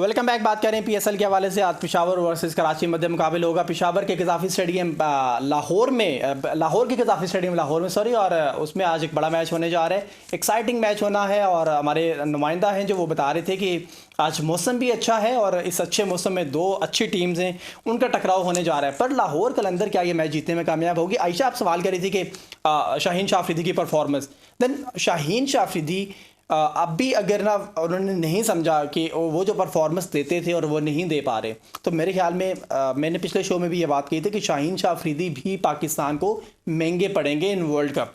Welcome back. बात करें PSL के हवाले से, आज पिशावर वर्सेस कराची मध्य मुकाबले होगा। पिशावर के कज़ाफ़ी स्टेडियम लाहौर के कज़ाफ़ी स्टेडियम लाहौर में सॉरी, और उसमें आज एक बड़ा मैच होने जा रहा है, एक्साइटिंग मैच होना है। और हमारे नुमाइंदा हैं जो वो बता रहे थे कि आज मौसम भी अच्छा है और इस अच्छे मौसम में दो अच्छी टीम्स हैं, उनका टकराव होने जा रहा है। पर लाहौर कलंदर क्या ये मैच जीतने में कामयाब होगी? आयशा, आप सवाल कर रही थी कि शाहीन शाह अफरीदी की परफॉर्मेंस, देन शाहीन शाह अफरीदी अब भी अगर ना उन्होंने नहीं समझा कि वो जो परफॉर्मेंस देते थे और वो नहीं दे पा रहे, तो मेरे ख्याल में मैंने पिछले शो में भी ये बात की थी कि शाहीन शाह अफरीदी भी पाकिस्तान को महंगे पड़ेंगे इन वर्ल्ड कप।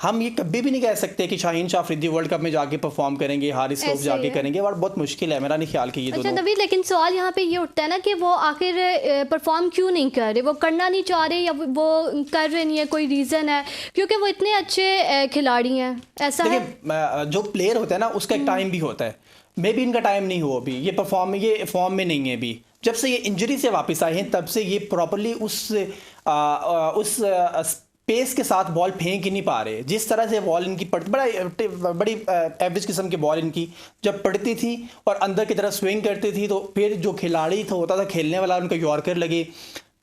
हम ये कभी भी नहीं कह सकते कि शाहीन शाह अफरीदी वर्ल्ड कप में जाके परफॉर्म करेंगे, हारिस रऊफ जाके करेंगे, और बहुत मुश्किल है। मेरा नहीं ख्याल कि ये अच्छा नवीद, लेकिन सवाल यहाँ पे ये उठता है ना कि वो आखिर परफॉर्म क्यों नहीं कर रहे? वो करना नहीं चाह रहे या वो कर रहे नहीं है? कोई रीज़न है? क्योंकि वो इतने अच्छे खिलाड़ी हैं, ऐसा है। जो प्लेयर होता है ना, उसका एक टाइम भी होता है। मे बी इनका टाइम नहीं हो अभी, ये फॉर्म में नहीं है अभी। जब से ये इंजरी से वापस आए हैं तब से ये प्रॉपरली उस पेस के साथ बॉल फेंक ही नहीं पा रहे। जिस तरह से बॉल इनकी बड़ी एवरेज किस्म की बॉल इनकी जब पड़ती थी और अंदर की तरफ स्विंग करती थी, तो फिर जो खिलाड़ी होता था खेलने वाला, उनको यॉर्कर लगे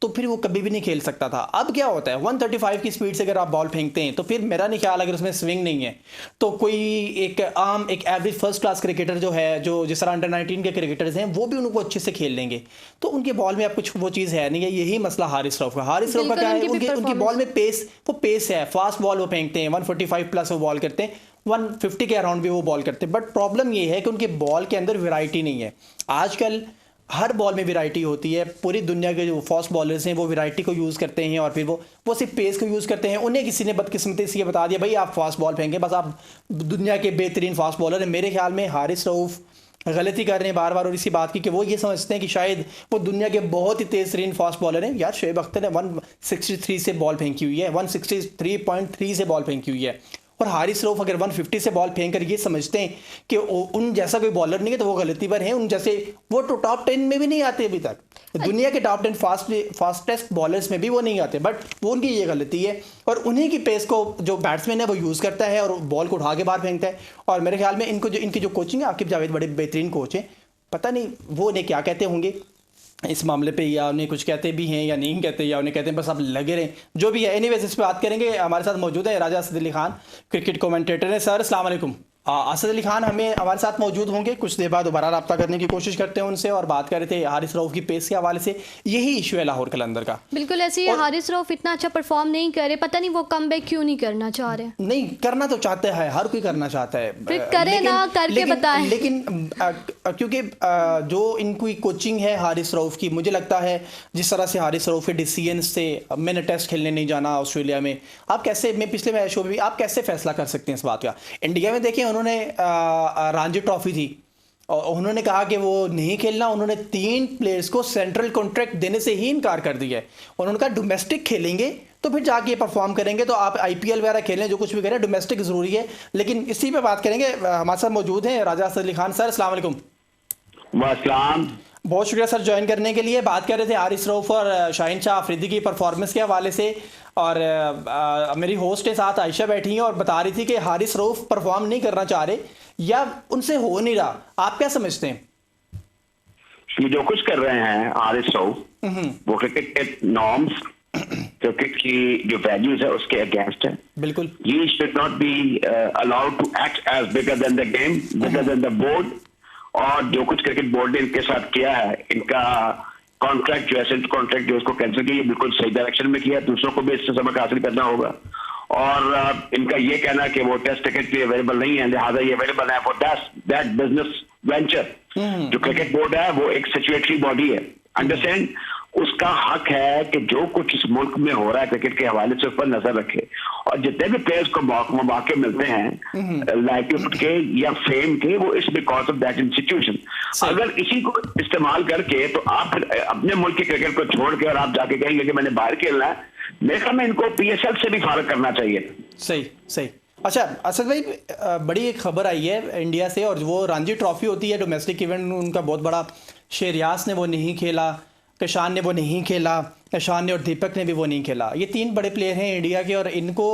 तो फिर वो कभी भी नहीं खेल सकता था। अब क्या होता है, 135 की स्पीड से अगर आप बॉल फेंकते हैं तो फिर मेरा नहीं ख्याल, अगर उसमें स्विंग नहीं है तो कोई एक एवरेज फर्स्ट क्लास क्रिकेटर जो है, जो जिस तरह अंडर 19 के क्रिकेटर्स हैं, वो भी उनको अच्छे से खेल लेंगे। तो उनके बॉल में अब कुछ वो चीज़ है नहीं है। यही मसला हारिस रऊफ का। हारिस रऊफ का क्या है, उनकी बॉल में पेस है, फास्ट बॉल वो फेंकते हैं, 145 प्लस वो बॉल करते हैं, 150 के अराउंड भी वो बॉल करते हैं। बट प्रॉब्लम ये है कि उनके बॉल के अंदर वैरायटी नहीं है। आजकल हर बॉल में वैरायटी होती है। पूरी दुनिया के जो फास्ट बॉलर्स हैं वो वैरायटी को यूज़ करते हैं और फिर वो सिर्फ पेस को यूज़ करते हैं। उन्हें किसी ने बदकिस्मती से ये बता दिया, भाई आप फास्ट बॉल फेंकें, बस आप दुनिया के बेहतरीन फास्ट बॉलर हैं। मेरे ख्याल में हारिस रऊफ गलती कर रहे हैं बार बार, और इसी बात की कि वो ये समझते हैं कि शायद वो दुनिया के बहुत ही तेज तरीन फास्ट बॉलर हैं। यार शोएब अख्तर ने 163 से बॉल फेंकी हुई है, 163.3 से बॉल फेंकी हुई है। और हारिस रऊफ अगर 150 से बॉल फेंक कर ये समझते हैं कि उन जैसा कोई बॉलर नहीं है, तो वो गलती पर है। उन जैसे वो तो टॉप 10 में भी नहीं आते अभी तक, दुनिया के टॉप 10 फास्टेस्ट बॉलर्स में भी वो नहीं आते। बट वो उनकी ये गलती है, और उन्हीं की पेस को जो बैट्समैन है वो यूज़ करता है और बॉल को उठा के बाहर फेंकता है। और मेरे ख्याल में इनकी जो कोचिंग है, आकिब जावेद बड़े बेहतरीन कोच हैं, पता नहीं वो उन्हें क्या कहते होंगे इस मामले पे, या उन्हें कुछ कहते भी हैं या नहीं कहते, या उन्हें कहते हैं बस आप लगे रहें, जो भी है। एनीवेज इस पर बात करेंगे। हमारे साथ मौजूद है राजा असद अली खान, क्रिकेट कमेंटेटर हैं। सर अस्सलाम वालेकुम। असद अली खान हमारे साथ मौजूद होंगे, कुछ देर बाद दोबारा रब्ता करने की कोशिश करते हैं उनसे, और बात कर रहे थे हारिस रऊफ की पेस के हवाले से। यही इशू है लाहौर कलंदर का। बिल्कुल ऐसे ही हारिस रऊफ इतना अच्छा परफॉर्म नहीं कर रहे, पता नहीं वो कमबैक क्यों नहीं करना चाह रहे। नहीं करना तो चाहते हैं, हर कोई करना चाहता है, करे ना करके बताएं। लेकिन क्योंकि जो इनकी कोचिंग है हारिस रऊफ की, मुझे लगता है जिस तरह से हारिस रऊफ के डिसीजन से, मैंने टेस्ट खेलने नहीं जाना ऑस्ट्रेलिया में, आप कैसे, मैं पिछले मैच शो में भी, आप कैसे फैसला कर सकते हैं इस बात का? इंडिया में देखिए, उन्होंने रणजी ट्रॉफी थी और उन्होंने कहा कि वो नहीं खेलना। उन्होंने 3 प्लेयर्स को सेंट्रल कॉन्ट्रैक्ट देने से ही इनकार कर दिया है। उन्होंने कहा डोमेस्टिक खेलेंगे तो फिर जाके परफॉर्म करेंगे, तो आप आईपीएल वगैरह खेलें, जो कुछ भी करें, डोमेस्टिक ज़रूरी है। लेकिन इसी पे बात करेंगे। हमारे साथ मौजूद हैं राजा असद अली खान। सर अस्सलाम वालेकुम। वालेकुम, बहुत शुक्रिया सर ज्वाइन करने के लिए। बात कर रहे थे हारिस रऊफ और शाहीन शाह अफरीदी की परफॉर्मेंस के हवाले से, और मेरी होस्ट के साथ आयशा बैठी हैं और बता रही थी कि हारिस रऊफ परफॉर्म नहीं करना चाह रहे या उनसे हो नहीं रहा। आप क्या समझते हैं? ये जो कुछ कर रहे हैं हारिस रऊफ, वो क्रिकेट के नॉर्म्स, क्रिकेट की जो वैल्यूज है उसके अगेंस्ट है। बिल्कुल। ये should not be allowed to act as bigger than the game, bigger than the board. और जो कुछ क्रिकेट बोर्ड ने इनके साथ किया है, इनका कॉन्ट्रैक्ट जो है, कॉन्ट्रैक्ट जो उसको कैंसिल किया, बिल्कुल सही डायरेक्शन में किया। दूसरों को भी इससे सबक हासिल करना होगा। और इनका ये कहना कि वो टेस्ट टिकट के लिए अवेलेबल नहीं है, लिहाजा ये अवेलेबल है फॉर दैट बिजनेस वेंचर। जो क्रिकेट बोर्ड है वो एक सिचुएटरी बॉडी है, अंडरस्टैंड। उसका हक है कि जो कुछ इस मुल्क में हो रहा है क्रिकेट के हवाले से उस पर नजर रखे, और जितने भी प्लेयर्स को मौके मिलते हैं लाइवलीहुड के या फेम के, वो इस बिकॉज ऑफ दैट इंस्टीट्यूशन। अगर इसी को इस्तेमाल करके तो आप अपने मुल्क के क्रिकेट को छोड़ के और आप जाके कहेंगे कि मैंने बाहर खेलना है, मेरे ख्याल में इनको पीएसएल से भी फारग करना चाहिए। सही सही। अच्छा असद भाई, बड़ी एक खबर आई है इंडिया से, और वो रणजी ट्रॉफी होती है, डोमेस्टिक इवेंट उनका बहुत बड़ा। शेरियास ने वो नहीं खेला, कशान ने वो नहीं खेला, कशान ने और दीपक ने भी वो नहीं खेला। ये 3 बड़े प्लेयर हैं इंडिया के, और इनको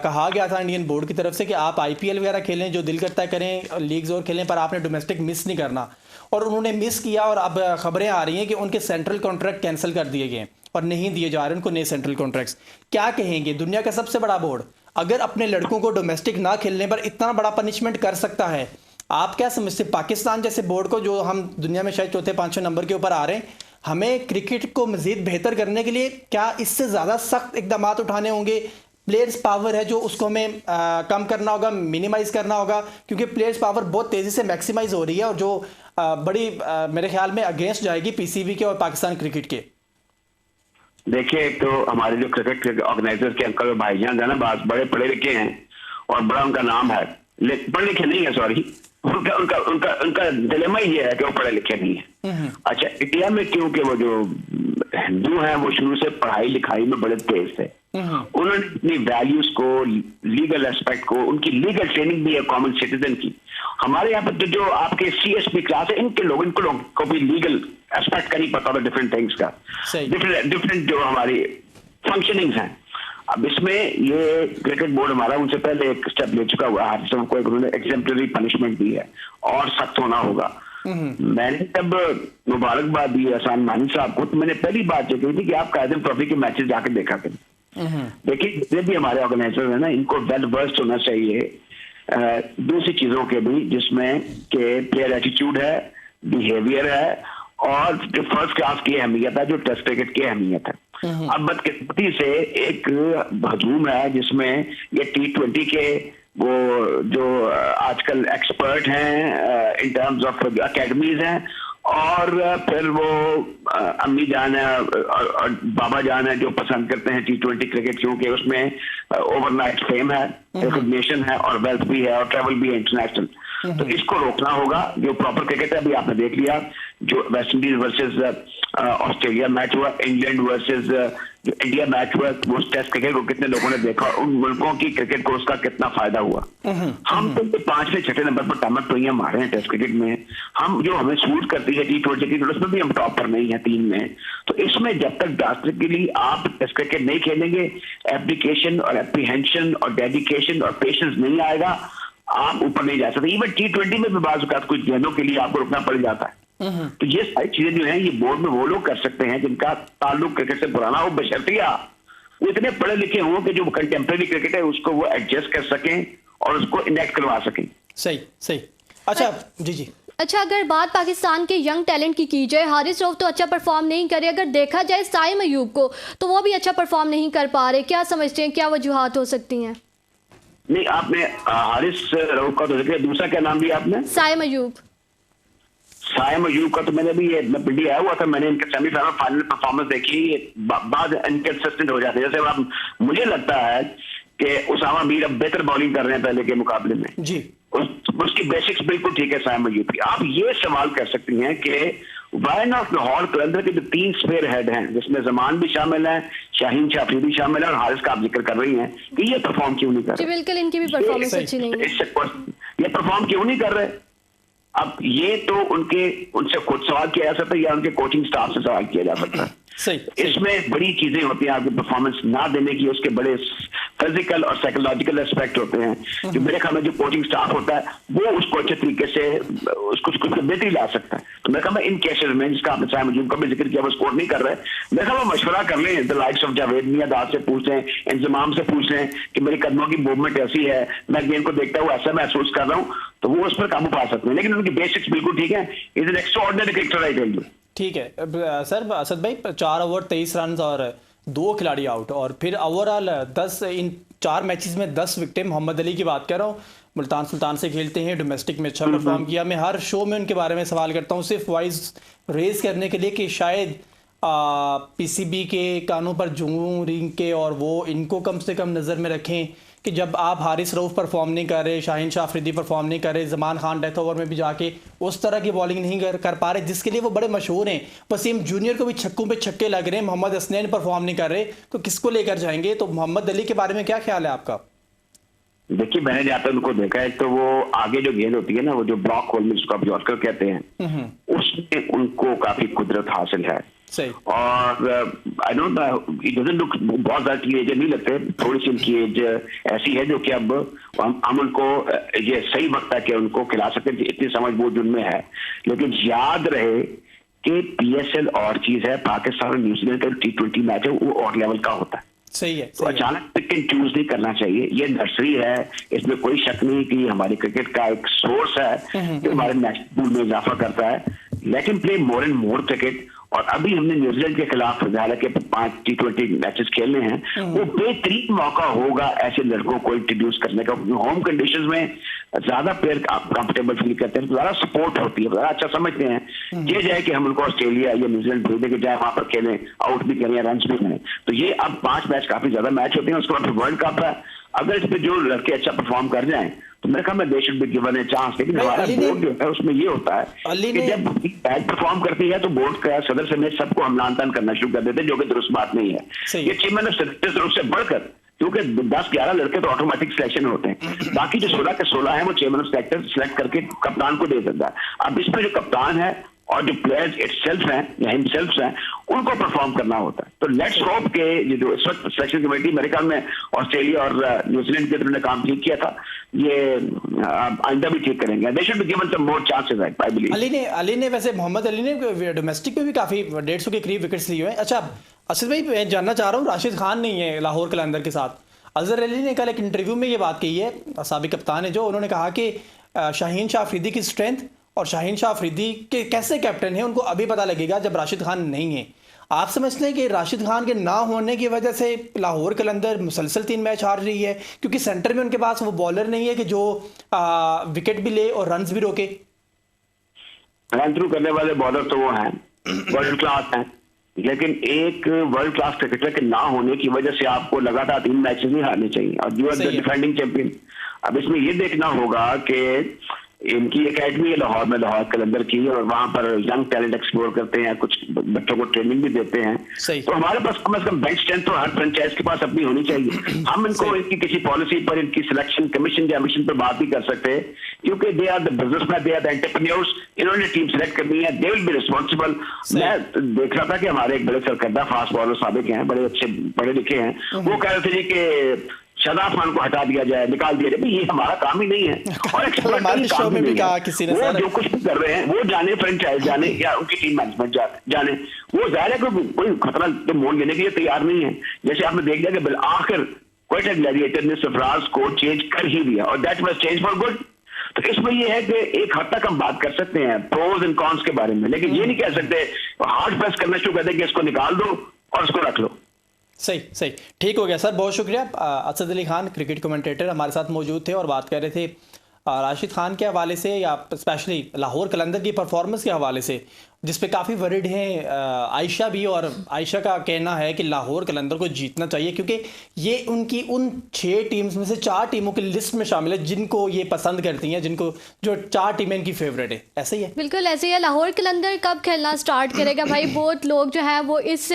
कहा गया था इंडियन बोर्ड की तरफ से कि आप आईपीएल वगैरह खेलें, जो दिल करता है करें, लीग्स और खेलें, पर आपने डोमेस्टिक मिस नहीं करना। और उन्होंने मिस किया और अब खबरें आ रही हैं कि उनके सेंट्रल कॉन्ट्रैक्ट कैंसिल कर दिए गए और नहीं दिए जा रहे उनको नए सेंट्रल कॉन्ट्रैक्ट्स। क्या कहेंगे, दुनिया का सबसे बड़ा बोर्ड अगर अपने लड़कों को डोमेस्टिक ना खेलने पर इतना बड़ा पनिशमेंट कर सकता है, आप क्या समझते पाकिस्तान जैसे बोर्ड को, जो हम दुनिया में शायद चौथे पांचवें नंबर के ऊपर आ रहे हैं, हमें क्रिकेट को मजीद बेहतर करने के लिए क्या इससे ज़्यादा सख्त इकदाम उठाने होंगे? प्लेयर्स पावर है जो उसको हमें कम करना होगा, मिनिमाइज करना होगा, क्योंकि प्लेयर्स पावर बहुत तेज़ी से मैक्सिमाइज हो रही है और जो बड़ी मेरे ख्याल में अगेंस्ट जाएगी पीसीबी के और पाकिस्तान क्रिकेट के। देखिए, तो हमारे जो क्रिकेट ऑर्गेनाइजर्स के अंकल और भाईजान है ना, बड़े पढ़े लिखे हैं और बड़ा उनका नाम है, पढ़े लिखे नहीं है, सॉरी, उनका उनका उनका उनका डिलेमा ही है कि वो पढ़े लिखे नहीं है। अच्छा, इंडिया में क्योंकि वो जो हिंदू हैं वो शुरू से पढ़ाई लिखाई में बड़े तेज थे, उन्होंने अपनी वैल्यूज को, लीगल एस्पेक्ट को, उनकी लीगल ट्रेनिंग भी है कॉमन सिटीजन की। हमारे यहाँ पर तो जो आपके सीएसपी क्लास है, इनको लोगों को भी लीगल एस्पेक्ट का नहीं पता होता, डिफरेंट थिंग्स का, डिफरेंट जो हमारी फंक्शनिंग्स हैं। अब इसमें ये क्रिकेट बोर्ड हमारा उनसे पहले एक स्टेप ले चुका हुआ है, सबको उन्होंने एग्जेम्पलरी पनिशमेंट दी है और सख्त होना होगा। मैंने तब मुबारकबाद दी एहसान मानी साहब को, तो मैंने पहली बात ये कही थी कि आप कायदम ट्रॉफी के मैचेस जाकर देखा करें। देखिए, जितने भी हमारे ऑर्गेनाइजर है ना, इनको वेल वर्स्ड होना चाहिए दूसरी चीजों के भी, जिसमें के प्लेयर एटीट्यूड है, बिहेवियर है और जो फर्स्ट क्लास की अहमियत है, जो टेस्ट क्रिकेट की अहमियत है। अब बदकिस्मती से एक हजूम है जिसमें ये T20 के वो जो आजकल एक्सपर्ट हैं इन टर्म्स ऑफ अकेडमीज हैं, और फिर वो अम्मी जान है और बाबा जान है जो पसंद करते हैं T20 क्रिकेट, क्योंकि उसमें ओवरनाइट फेम है, रिकॉग्निशन है और वेल्थ भी है और ट्रैवल भी है इंटरनेशनल। तो इसको रोकना होगा। जो प्रॉपर क्रिकेट है, अभी आपने देख लिया जो West Indies versus Australia match हुआ, इंग्लैंड वर्सेस जो इंडिया मैच हुआ, वो टेस्ट क्रिकेट को कितने लोगों ने देखा, उन मुल्कों की क्रिकेट को उसका कितना फायदा हुआ। हम तो 5वें 6ठे नंबर पर टमक तो मारे हैं टेस्ट क्रिकेट में। हम जो हमें सूट करती है T20 क्रिकेट, उसमें भी हम टॉप पर नहीं है 3 में। तो इसमें जब तक ड्रास्टिकली आप टेस्ट क्रिकेट नहीं खेलेंगे, एप्लीकेशन और एप्रीहेंशन और डेडिकेशन और पेशेंस नहीं आएगा, आप ऊपर नहीं जा सकते। इवन T20 में भी बाज़ औक़ात कुछ गेंदों के लिए आपको रुकना पड़ जाता है। तो ये सारी चीजें जो है, ये बोर्ड में वो लोग कर सकते हैं जिनका ताल्लुक क्रिकेट से पुराना हो, बशर्तिया वो इतने पढ़े लिखे हों कि जो कंटेम्प्रेरी क्रिकेट है उसको वो एडजस्ट कर सकें और उसको इनेक्ट करवा सकें। सही सही। अच्छा जी। अच्छा, अगर बात पाकिस्तान के यंग टैलेंट की जाए, हारिस रऊफ तो अच्छा परफॉर्म नहीं करे, अगर देखा जाए साइम अयूब को तो वो भी अच्छा परफॉर्म नहीं कर पा रहे, क्या समझते हैं, क्या वजूहात हो सकती हैं? नहीं, आपने हारिस रऊफ का तो जिक्र, दूसरा क्या नाम दिया आपने? साइम अयूब। साइम अयूब का तो मैंने भी पिंडी आया हुआ था, मैंने इनके सेमीफाइनल फाइनल परफॉर्मेंस देखी, बाद इनकंसिस्टेंट हो जाते हैं। जैसे अब मुझे लगता है कि उसामा मीर अब बेहतर बॉलिंग कर रहे हैं पहले के मुकाबले में जी, उसकी बेसिक्स बिल्कुल ठीक है साइम अयूब की। आप ये सवाल कर सकती हैं कि वाई नॉट लाहौर कलंदर के जो 3 स्पेयर हेड हैं, जिसमें जमान भी शामिल है, शाहीन शाफरी भी शामिल है और हारिस का आप जिक्र कर रही हैं, कि ये परफॉर्म क्यों नहीं कर रहे? बिल्कुल, इनकी भी परफॉर्मेंस अच्छी नहीं है। ये परफॉर्म क्यों नहीं कर रहे? अब ये तो उनसे खुद सवाल किया जा सकता है या उनके कोचिंग स्टाफ से सवाल किया जा सकता है। सही। इसमें बड़ी चीजें होती हैं आपकी परफॉर्मेंस ना देने की, उसके बड़े फिजिकल और साइकोलॉजिकल एस्पेक्ट होते हैं जो मेरे ख्याल में जो कोचिंग स्टाफ होता है वो उसको अच्छे तरीके से उसको बेहतरी ला सकता है। तो मेरे ख्याल में इन केसेस में, जिसका आपने साइम अयूब का भी जिक्र किया, वो स्कोर नहीं कर रहे, मेरे ख्याल में मशवरा कर लें, the likes of Javed my dad से पूछ लें, इंजमाम से पूछ लें कि मेरी कदमों की मूवमेंट ऐसी है, मैं गेम को देखता हुआ ऐसा महसूस कर रहा हूँ, तो वो उस पर काबू पा सकते हैं। लेकिन उनकी बेसिक्स बिल्कुल ठीक है। Is an extraordinary cricketer, I tell you. ठीक है सर। असद भाई, 4 ओवर 23 रन और 2 खिलाड़ी आउट, और फिर ओवरऑल 10 इन 4 मैचेस में 10 विकेटें। मोहम्मद अली की बात कर रहा हूँ, मुल्तान सुल्तान से खेलते हैं, डोमेस्टिक में अच्छा परफॉर्म किया। मैं हर शो में उनके बारे में सवाल करता हूँ, सिर्फ वॉइस रेज करने के लिए कि शायद पीसीबी के कानों पर जूं रिंग के और वो इनको कम से कम नज़र में रखें कि जब आप हारिस रऊफ परफॉर्म नहीं कर रहे, शाहीन शाह अफरीदी परफॉर्म नहीं कर रहे, जमान खान डेथ ओवर में भी जाके उस तरह की बॉलिंग नहीं कर पा रहे जिसके लिए वो बड़े मशहूर हैं। वसीम जूनियर को भी छक्कों पे छक्के लग रहे हैं, मोहम्मद हसनैन परफॉर्म नहीं कर रहे, तो किसको लेकर जाएंगे? तो मोहम्मद अली के बारे में क्या ख्याल है आपका? देखिए, मैंने जहाँ तक उनको देखा है तो वो आगे जो गेंद होती है ना, वो जो ब्लॉक होल में जिसको आप यॉर्कर कहते हैं, उसमें उनको काफी कुदरत हासिल है। सही। और I don't it doesn't look बहुत ज्यादा टीनेजर नहीं लगते, थोड़ी सी इनकी एज ऐसी है जो कि अब हम उनको ये सही वक्त है कि उनको खिला सकते हैं, इतनी समझ बूझ उनमें है। लेकिन याद रहे कि PSL और चीज है, पाकिस्तान और न्यूजीलैंड का T20 मैच है वो और लेवल का होता है। सही है, तो अचानक पिक एंड चूज नहीं करना चाहिए। ये नर्सरी है, इसमें कोई शक नहीं कि हमारी क्रिकेट का एक सोर्स है जो हमारे नेशनल पूल में इजाफा करता है। Let him play more and more cricket. और अभी हमने न्यूजीलैंड के खिलाफ हालांकि 5 T20 मैचेस खेलने हैं, वो बेहतरीन मौका होगा ऐसे लड़कों को इंट्रोड्यूस करने का। होम कंडीशंस में ज्यादा प्लेयर कंफर्टेबल फील करते हैं, ज्यादा सपोर्ट होती है, ज्यादा अच्छा समझते हैं। ये जाए कि हम उनको ऑस्ट्रेलिया या न्यूजीलैंड भेज दें, जाए वहां पर खेलें, आउट भी करें, रन भी करें। तो ये अब 5 मैच काफी ज्यादा मैच होते हैं, उसके बाद वर्ल्ड कप है। अगर इस पे जो लड़के अच्छा परफॉर्म कर जाएं तो मेरे ख्याल में दे should be given a chance. लेकिन हमारा बोर्ड जो है उसमें ये होता है कि जब बैड परफॉर्म करती है तो बोर्ड का सदर समेत सबको हमलान करना शुरू कर देते हैं, जो कि दुरुस्त बात नहीं है। ये चेयरमैन ऑफ सेलेक्टर्स रूप से बढ़कर, क्योंकि 10-11 लड़के तो ऑटोमेटिक सिलेक्शन होते हैं, बाकी जो 16 के 16 है वो चेयरमैन ऑफ सेलेक्टर सिलेक्ट करके कप्तान को दे देता है। अब इसमें जो कप्तान है और जो प्लेयर्स इटसेल्फ हैं या हिमसेल्फ हैं उनको परफॉर्म करना होता है। तो लेट्स होप के ये जो इस वक्त सिलेक्शन कमेटी मेरे ख्याल में ऑस्ट्रेलिया और न्यूजीलैंड के उन्होंने काम ठीक किया था, ये आइंदा भी ठीक करेंगे। They should be given some more chances I believe. Ali ने वैसे मोहम्मद अली ने डोमेस्टिक में भी काफी 150 के करीब विकेट्स लिए हुए हैं। अच्छा असद भाई, मैं जानना चाह रहा हूँ, राशिद खान नहीं है लाहौर कलंदर के साथ। अजहर अली ने कल एक इंटरव्यू में ये बात कही है, साबिक कप्तान है जो, उन्होंने कहा कि शाहीन शाह अफरीदी की स्ट्रेंथ और शाहीन शाह अफरीदी के कैसे कैप्टन है उनको अभी पता लगेगा जब राशिद खान नहीं है। आप समझते हैं कि राशिद खान के ना होने की वजह से लाहौर कलंदर मुसलसल 3 मैच हार रही है, क्योंकि सेंटर में उनके पास वो बॉलर नहीं है कि जो विकेट भी ले और रन्स भी रोके? रन थ्रू करने वाले बॉलर तो वो हैं, वर्ल्ड क्लास हैं, लेकिन एक वर्ल्ड क्लास क्रिकेटर के ना होने की वजह से आपको लगातार 3 मैचेस नहीं हारने चाहिए और you are the defending champion. अब इसमें ये देखना होगा कि इनकी एकेडमी है लाहौर में, लाहौर कलंदर की, और वहां पर यंग टैलेंट एक्सप्लोर करते हैं, कुछ बच्चों को ट्रेनिंग भी देते हैं। तो हमारे पास कम से कम बेंच स्ट्रेंथ तो हर फ्रेंचाइज के पास अपनी होनी चाहिए। हम इनको इनकी किसी पॉलिसी पर, इनकी सिलेक्शन कमीशन या मिशन पर बात नहीं कर सकते, क्योंकि they are the businessman, they are the entrepreneurs. इन्होंने टीम सेलेक्ट करनी है, दे विल बी रिस्पॉन्सिबल। मैं देख रहा था कि हमारे एक बड़े सरकर्दा फास्ट बॉलर साबिक हैं, बड़े अच्छे पढ़े लिखे हैं, वो कह रहे थे जी कि शादाब खान को हटा दिया जाए, निकाल दिया जाए। ये हमारा काम ही नहीं है और हमारे शो में भी कहा किसी ने, वो जो कुछ भी कर रहे हैं वो जाने, फ्रेंचाइज जाने या उनकी टीम मैनेजमेंट जाने, वो जाहिर है कि कोई खतरा तो मोल लेने के लिए तैयार नहीं है। जैसे आपने देख लिया कि आखिर क्वाइट ग्लैडिएटर ने सरफराज को चेंज कर ही दिया और that was change for good. तो इसमें ये है कि एक हद तक हम बात कर सकते हैं प्रोज एंड कॉन्स के बारे में, लेकिन ये नहीं कह सकते हार्ड प्रेस करना शुरू कर दें कि इसको निकाल दो और इसको रख लो। सही ठीक हो गया सर, बहुत शुक्रिया। असद अली खान क्रिकेट कमेंटेटर हमारे साथ मौजूद थे और बात कर रहे थे राशिद खान के हवाले से या स्पेशली लाहौर कलंदर की परफॉर्मेंस के हवाले से, जिस पे काफ़ी वरिड हैं आयशा भी, और आयशा का कहना है कि लाहौर कलंदर को जीतना चाहिए क्योंकि ये उनकी उन 6 टीम्स में से 4 टीमों की लिस्ट में शामिल है जिनको ये पसंद करती हैं, जिनको जो 4 टीमें इनकी फेवरेट है। ऐसे ही है, बिल्कुल ऐसे ही है। लाहौर कलंदर कब खेलना स्टार्ट करेगा भाई? बहुत लोग जो है वो इस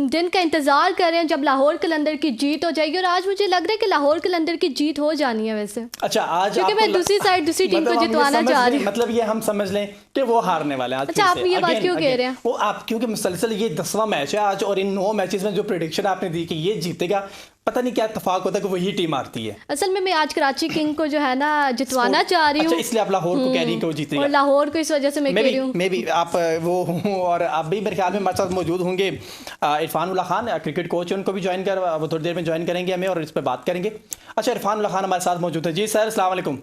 दिन का इंतज़ार कर रहे हैं जब लाहौर कलंदर की जीत हो जाएगी, और आज मुझे लग रहा है कि लाहौर कलंदर की जीत हो जानी है वैसे। अच्छा, आज क्योंकि मैं दूसरी साइड दूसरी टीम को जितवाना चाह रही हूँ, मतलब ये हम समझ लें कि वो हारने वाले हैं। अच्छा, आप ये बात क्यों कह रहे हैं? वो आप क्योंकि मुसलसल ये 10वां मैच है आज, और इन 9 मैचेस में जो प्रेडिक्शन आपने दी कि ये जीतेगा, पता नहीं क्या इत्तेफाक होता है कि वही टीम आती है। असल में मैं आज कराची किंग को जो है ना जितवाना चाह रही हूँ। अच्छा, इसलिए आप लाहौर को कह रही हैं कि वो जीतेगा? और लाहौर को इस वजह से मैं कह रही हूँ। मे भी आप वो और आप भी मेरे ख्याल में हमारे साथ मौजूद होंगे इरफान उल्लाह खान, क्रिकेट कोच, उनको भी ज्वाइन कर, वो थोड़ी देर में ज्वाइन करेंगे हमें और इस पर बात करेंगे। अच्छा, इरफान उल्लाह खान हमारे साथ मौजूद है। जी सर, अस्सलाम वालेकुम।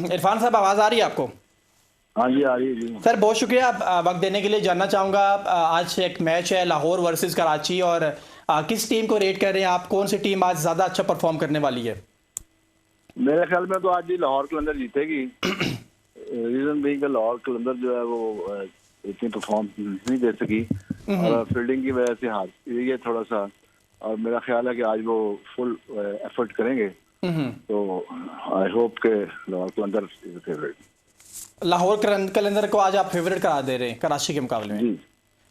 इरफान साहब, आवाज़ आ रही है आपको? हाँ जी, आ रही है जी। सर, बहुत शुक्रिया वक्त देने के लिए। जानना चाहूँगा, आज एक मैच है लाहौर वर्सेस कराची, और किस टीम को रेट कर रहे हैं आप? कौन सी टीम आज ज़्यादा अच्छा परफॉर्म करने वाली है? मेरे ख्याल में तो आज ही लाहौर कलंदर जीतेगी। रीजन बीइंग लाहौर कलंदर जो है वो इतनी परफॉर्म नहीं दे सकी और फील्डिंग की वजह से हार ये थोड़ा सा, और मेरा ख्याल है कि आज वो फुल एफर्ट करेंगे, तो आई होप के लाहौर कलंदर इज फेवरेट। लाहौर कलंदर को आज आप फेवरेट करा दे रहे हैं कराची के मुकाबले में? जी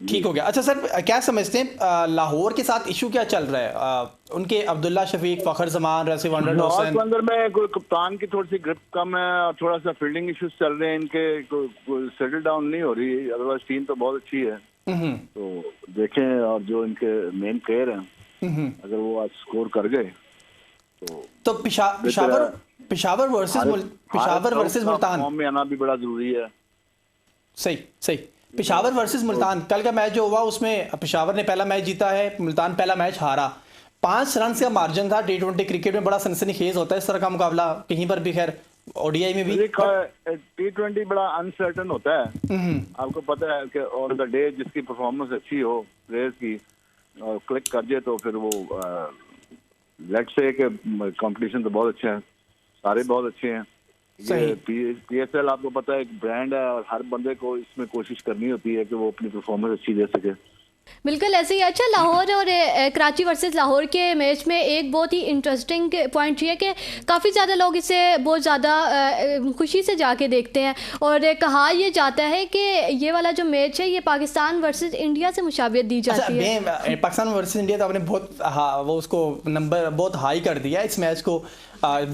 ठीक हो गया। अच्छा सर, क्या समझते हैं लाहौर के साथ इशू क्या चल रहा है? उनके अब्दुल्ला शफीक, फ़खर जमान, रसी वंडर लाहौर हुसैन, के अंदर में कोई कप्तान की थोड़ी सी ग्रिप कम है और थोड़ा सा फील्डिंग इश्यूज चल रहे हैं इनके, कोई सेटल डाउन नहीं हो रही। अदरवाइज टीम तो बहुत अच्छी है। तो देखें, और जो इनके मेन प्लेयर हैं अगर वो आज स्कोर कर गए तो पिशावर वर्सेस मुल्तान फॉर्म में आना भी बड़ा जरूरी है। सही सही। पिशावर वर्सेस मुल्तान, कल का मैच जो हुआ उसमें पिशावर ने पहला मैच जीता है, मुल्तान पहला मैच हारा। 5 रन का मार्जिन था। T20 क्रिकेट में बड़ा सनसनीखेज होता है इस तरह का मुकाबला, कहीं पर भी, खैर ओडीआई में भी। T20 बड़ा अनसर्टन होता है, आपको पता है कि ऑन द डे जिसकी परफॉर्मेंस अच्छी हो प्लेयर्स की और क्लिक कर जाए तो फिर वो लेट्स से कि कंपटीशन तो बहुत अच्छा है, सारे बहुत अच्छे हैं। ये PSL आपको पता है एक ब्रांड है और हर बंदे को इसमें कोशिश करनी होती है कि वो अपनी परफॉर्मेंस अच्छी दे सके। बिल्कुल ऐसे ही। अच्छा, लाहौर और कराची वर्सेस लाहौर के मैच में एक बहुत ही इंटरेस्टिंग पॉइंट ये है कि काफ़ी ज़्यादा लोग इसे बहुत ज़्यादा खुशी से जाके देखते हैं और कहा यह जाता है कि ये वाला जो मैच है ये पाकिस्तान वर्सेस इंडिया से मुशाबियत दी जाती है। पाकिस्तान वर्सेस इंडिया तो आपने बहुत वो उसको नंबर बहुत हाई कर दिया इस मैच को, हाई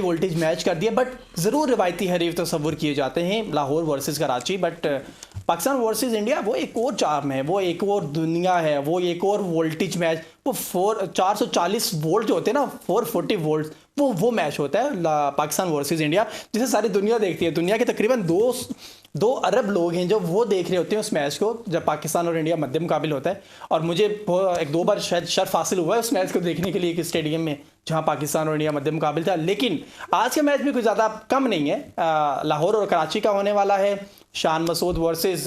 वोल्टेज मैच कर दिया। बट ज़रूर रिवायती हरीफ तस्वुर किए जाते हैं Lahore versus Karachi, but Pakistan versus India वो एक और चार्म है, वो एक और दुनिया है, वो एक और वोल्टेज मैच। वो 440 वोल्ट जो होते हैं ना, 440 वोल्ट, वो मैच होता है पाकिस्तान वर्सेस इंडिया, जिसे सारी दुनिया देखती है। दुनिया के तकरीबन 2 अरब लोग हैं जो वो देख रहे होते हैं उस मैच को जब पाकिस्तान और इंडिया मध्य मुकाबिल होता है। और मुझे 1-2 बार शायद शर्फ हासिल हुआ है उस मैच को देखने के लिए एक स्टेडियम में जहां पाकिस्तान और इंडिया मध्य मुकाबिल था। लेकिन आज का मैच भी कुछ ज़्यादा कम नहीं है। लाहौर और कराची का होने वाला है। शान मसूद वर्सेस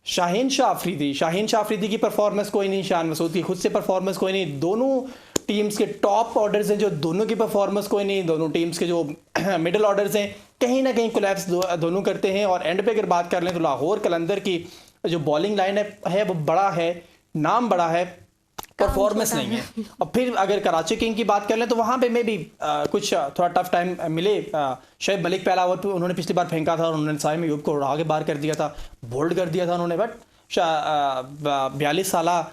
शाहीन शाह अफरीदी। शाहीन शाह अफरीदी की परफॉर्मेंस कोई नहीं, शान मसूद की खुद से परफॉर्मेंस कोई नहीं। दोनों टीम्स के टॉप ऑर्डर्स हैं जो दोनों की परफॉर्मेंस कोई नहीं। दोनों टीम्स के जो मिडिल ऑर्डर्स हैं कहीं ना कहीं कोलैप्स दोनों करते हैं। और एंड पे अगर बात कर लें तो लाहौर कलंदर की जो बॉलिंग लाइन है वो बड़ा है, नाम बड़ा है, परफॉर्मेंस नहीं है। और फिर अगर कराची किंग की बात कर लें तो वहाँ पे में भी कुछ थोड़ा टफ टाइम मिले। शोएब मलिक पहला ओवर पे उन्होंने पिछली बार फेंका था और उन्होंने साइम अयूब को उड़ा के बाहर कर दिया था, बोल्ड कर दिया था उन्होंने। बट 42 साला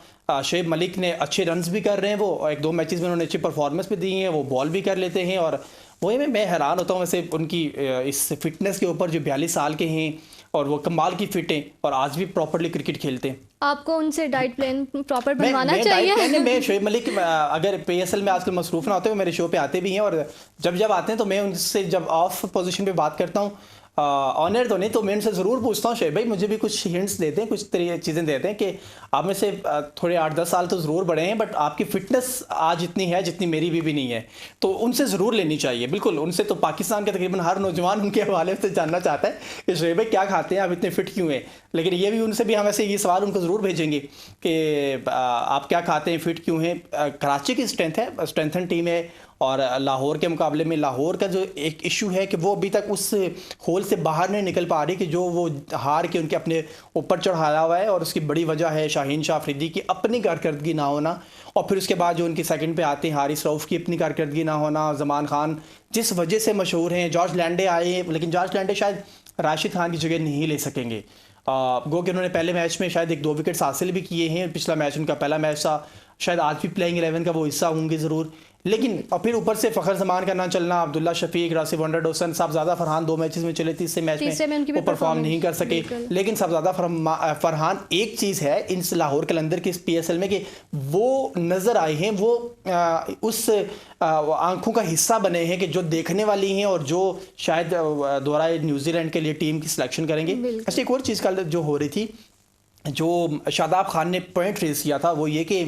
शोएब मलिक ने अच्छे रन्स भी कर रहे हैं वो, और 1-2 मैचेस में उन्होंने अच्छी परफॉर्मेंस भी दी है, वो बॉल भी कर लेते हैं। और वही मैं हैरान होता हूँ वैसे उनकी इस फिटनेस के ऊपर, जो 42 साल के हैं और वो कमाल की फिट हैं और आज भी प्रॉपर्ली क्रिकेट खेलते हैं। आपको उनसे डाइट प्लान प्रॉपर बनवाना चाहिए। मैं शोएब मलिक अगर PSL में आजकल मसरूफ ना होते हुए मेरे शो पे आते भी हैं, और जब आते हैं तो मैं उनसे जब ऑफ पोजीशन पे बात करता हूँ, ऑनर तो नहीं, तो मैं उनसे ज़रूर पूछता हूँ शोएब भाई मुझे भी कुछ हिंट्स देते हैं, कुछ चीज़ें देते हैं कि आप में से थोड़े 8-10 साल तो ज़रूर बड़े हैं, बट आपकी फ़िटनेस आज इतनी है जितनी मेरी भी नहीं है। तो उनसे ज़रूर लेनी चाहिए, बिल्कुल उनसे। तो पाकिस्तान के तकरीबन हर नौजवान उनके हवाले से जानना चाहता है कि शोएब भाई क्या खाते हैं, आप इतने फिट क्यों हैं। लेकिन ये भी उनसे भी हम ऐसे ये सवाल उनको ज़रूर भेजेंगे कि आप क्या खाते हैं, फिट क्यों हैं। कराची की स्ट्रेंथ है, स्ट्रेंथन टीम है। और लाहौर के मुकाबले में लाहौर का जो एक इशू है कि वो अभी तक उस होल से बाहर नहीं निकल पा रही कि जो वो हार के उनके अपने ऊपर चढ़ाया हुआ है। और उसकी बड़ी वजह है शाहीन शाह अफरीदी की अपनी कारकर्दगी ना होना, और फिर उसके बाद जो उनकी सेकंड पे आते हैं हारिस रऊफ़ की अपनी कारकर्दगी ना होना। ज़मान खान जिस वजह से मशहूर हैं, जॉर्ज लैंडे आए हैं, लेकिन जॉर्ज लैंडे शायद राशिद खान की जगह नहीं ले सकेंगे। गो कि उन्होंने पहले मैच में शायद 1-2 विकेट्स हासिल भी किए हैं, पिछला मैच उनका पहला मैच था, शायद आज भी प्लेइंग 11 का वो हिस्सा होंगे ज़रूर। लेकिन और फिर ऊपर से फ़खर जमान का ना चलना, अब्दुल्ला शफीक, रासिब वंडर हुसैन, साहबजादा फरहान 2 मैचेस में चले, तीसरे मैच में वो परफॉर्म नहीं कर सके। लेकिन साहबजादा फरहान एक चीज़ है इन लाहौर कलंदर के PSL में कि वो नज़र आए हैं, वो उस आंखों का हिस्सा बने हैं कि जो देखने वाली हैं और जो शायद दोबारा न्यूजीलैंड के लिए टीम की सिलेक्शन करेंगे। ऐसी एक और चीज़ कल जो हो रही थी, जो शादाब खान ने पॉइंट रेज किया था, वो ये कि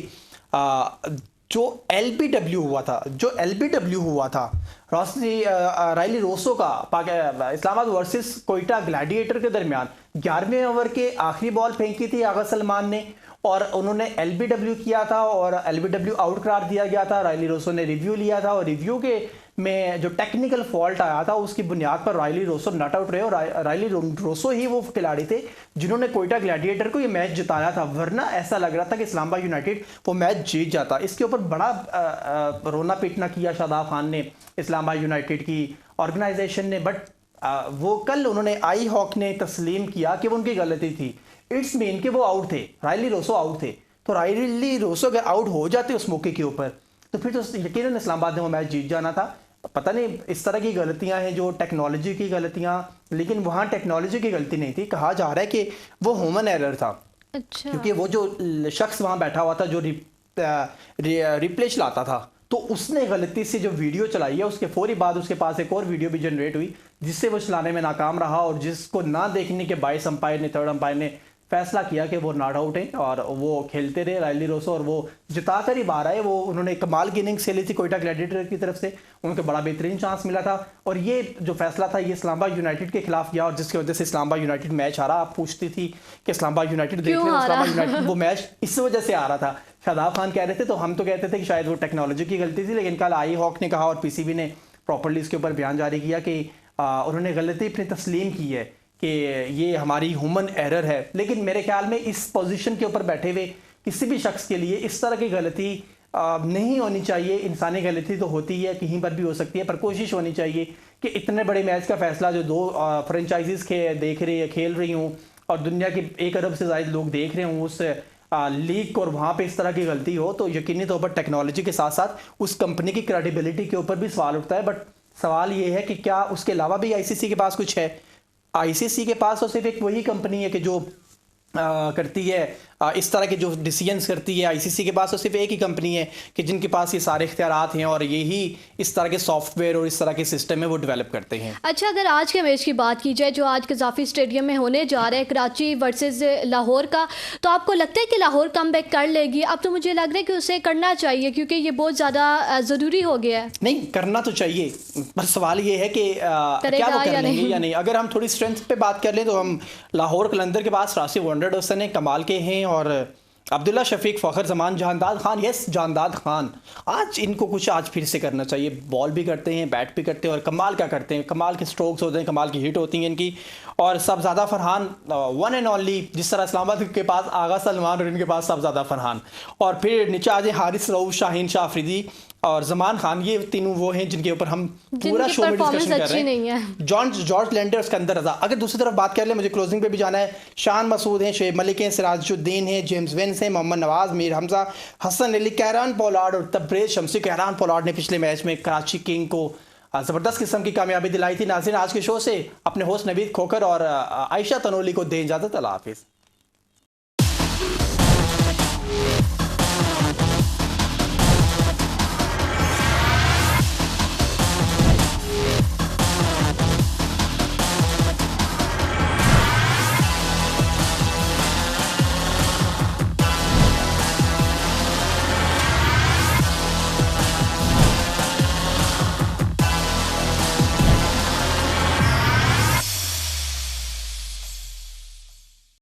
जो LBW हुआ था रायली रोसो का इस्लामाबाद वर्सेस कोयटा ग्लैडिएटर के दरमियान 11वें ओवर के आखिरी बॉल फेंकी थी आगा सलमान ने, और उन्होंने LBW किया था और LBW आउट करार दिया गया था। रायली रोसो ने रिव्यू लिया था और रिव्यू के में जो टेक्निकल फॉल्ट आया था उसकी बुनियाद पर रायली रोसो नॉट आउट रहे, और रायली रोसो ही वो खिलाड़ी थे जिन्होंने कोयटा ग्लैडिएटर को ये मैच जिताया था। वरना ऐसा लग रहा था कि इस्लामाबाद यूनाइटेड वो मैच जीत जाता। इसके ऊपर बड़ा रोना पीटना किया शादाब खान ने, इस्लामाबाद यूनाइटेड की ऑर्गेनाइजेशन ने, बट वो कल उन्होंने आई हॉक ने तस्लीम किया कि वो उनकी गलती थी। इट्स मीन कि वो आउट थे, रायली रोसो आउट थे। तो रायली रोसो अगर आउट हो जाते उस मौके के ऊपर तो फिर तो यकीनन इस्लामाबाद ने वो मैच जीत जाना था। पता नहीं इस तरह की गलतियां हैं जो टेक्नोलॉजी की गलतियां, लेकिन वहाँ टेक्नोलॉजी की गलती नहीं थी, कहा जा रहा है कि वो ह्यूमन एरर था। अच्छा। क्योंकि वो जो शख्स वहाँ बैठा हुआ था जो रिप्ले चलाता था, तो उसने गलती से जो वीडियो चलाई है उसके फौरी बाद उसके पास एक और वीडियो भी जनरेट हुई जिससे वो चलाने में नाकाम रहा, और जिसको ना देखने के बाइस अंपायर ने, थर्ड अंपायर ने फैसला किया कि वो नॉट आउट है और वो खेलते रहे रायली रोसो, और वो जिता कर ही बाहर आए। वो उन्होंने कमाल की इनिंग्स खेली थी कोयटा ग्लैडिएटर की तरफ से, उनको बड़ा बेहतरीन चांस मिला था। और ये जो फैसला था ये इस्लामाबाद यूनाइटेड के खिलाफ गया और जिसकी वजह से इस्लामाबाद यूनाइटेड मैच हारा। आप पूछती थी कि इस्लामाबाद यूनाइटेड देख रहे हैं, इस्लामाबाद यूनाइटेड वो मैच इस वजह से आ रहा था। शादाब खान कह रहे थे, तो हम तो कहते थे कि शायद वो टेक्नोलॉजी की गलती थी, लेकिन कल आई हॉक ने कहा और पीसीबी ने प्रॉपर्ली इसके ऊपर बयान जारी किया कि उन्होंने गलती अपनी तस्लीम की है कि ये हमारी ह्यूमन एरर है। लेकिन मेरे ख्याल में इस पोजीशन के ऊपर बैठे हुए किसी भी शख्स के लिए इस तरह की गलती नहीं होनी चाहिए। इंसानी गलती तो होती है, कहीं पर भी हो सकती है, पर कोशिश होनी चाहिए कि इतने बड़े मैच का फैसला जो दो फ्रेंचाइजीज देख रही है, खेल रही हूँ और दुनिया के 1 अरब से ज़्यादा लोग देख रहे हूँ उस लीग और वहाँ पे इस तरह की गलती हो, तो यकीनी तौर पर टेक्नोलॉजी के साथ साथ उस कंपनी की क्रेडिबिलिटी के ऊपर भी सवाल उठता है। बट सवाल ये है कि क्या उसके अलावा भी आईसीसी के पास कुछ है? आईसीसी के पास तो सिर्फ एक वही कंपनी है कि जो करती है इस तरह के जो डिसीजंस करती है। आईसीसी के पास तो सिर्फ एक ही कंपनी है कि जिनके पास ये सारे इख्तियारात हैं और यही इस तरह के सॉफ्टवेयर और इस तरह के सिस्टम है वो डेवलप करते हैं। अच्छा, अगर आज के मैच की बात की जाए जो आज कज़ाफ़ी स्टेडियम में होने जा रहा है, कराची वर्सेस लाहौर का, तो आपको लगता है कि लाहौर कमबैक कर लेगी? अब तो मुझे लग रहा है कि उसे करना चाहिए क्योंकि ये बहुत ज़्यादा ज़रूरी हो गया है। नहीं, करना तो चाहिए, पर सवाल ये है कि क्या वो कर लेंगे या नहीं। अगर हम थोड़ी स्ट्रेंथ पे बात कर लें तो हम लाहौर कलंदर के पास राशिद वंडर हसन है, कमाल के हैं, और अब्दुल्ला शफीक, फ़खर जमान, जानदाद खान, यस जानदाद खान, आज इनको कुछ आज फिर से करना चाहिए। बॉल भी करते हैं, बैट भी करते हैं और कमाल का करते हैं, कमाल के स्ट्रोक्स होते हैं, कमाल की हिट होती हैं इनकी। और सबज़ादा फरहान, वन एंड ओनली, जिस तरह इस्लामाबाद के पास आगा सलमान और इनके पास सबज़ादा फरहान, और फिर नीचे आ जाए हारिस रऊफ, शाहीन शाह अफरीदी और जमान खान। ये तीनों वो हैं जिनके ऊपर हम पूरा शो में डिस्कशन कर रहे हैं। जॉर्ज लैंडर, सिकंदर रजा। अगर दूसरी तरफ बात कर ले, मुझे क्लोजिंग पे भी जाना है, शान मसूद हैं, शुएब मलिक हैं, सिराजुद्दीन हैं, जेम्स विंस हैं, मोहम्मद नवाज, मीर हमजा, हसन अली, कैरान पोलार्ड और तब्रेज शमसी। कैरान पोलार्ड ने पिछले मैच में कराची किंग को ज़बरदस्त किस्म की कामयाबी दिलाई थी। नाज़रीन, आज के शो से अपने होस्ट नवीद खोकर और आयशा तनोली को दें इजाज़त। अल्लाह हाफिज़।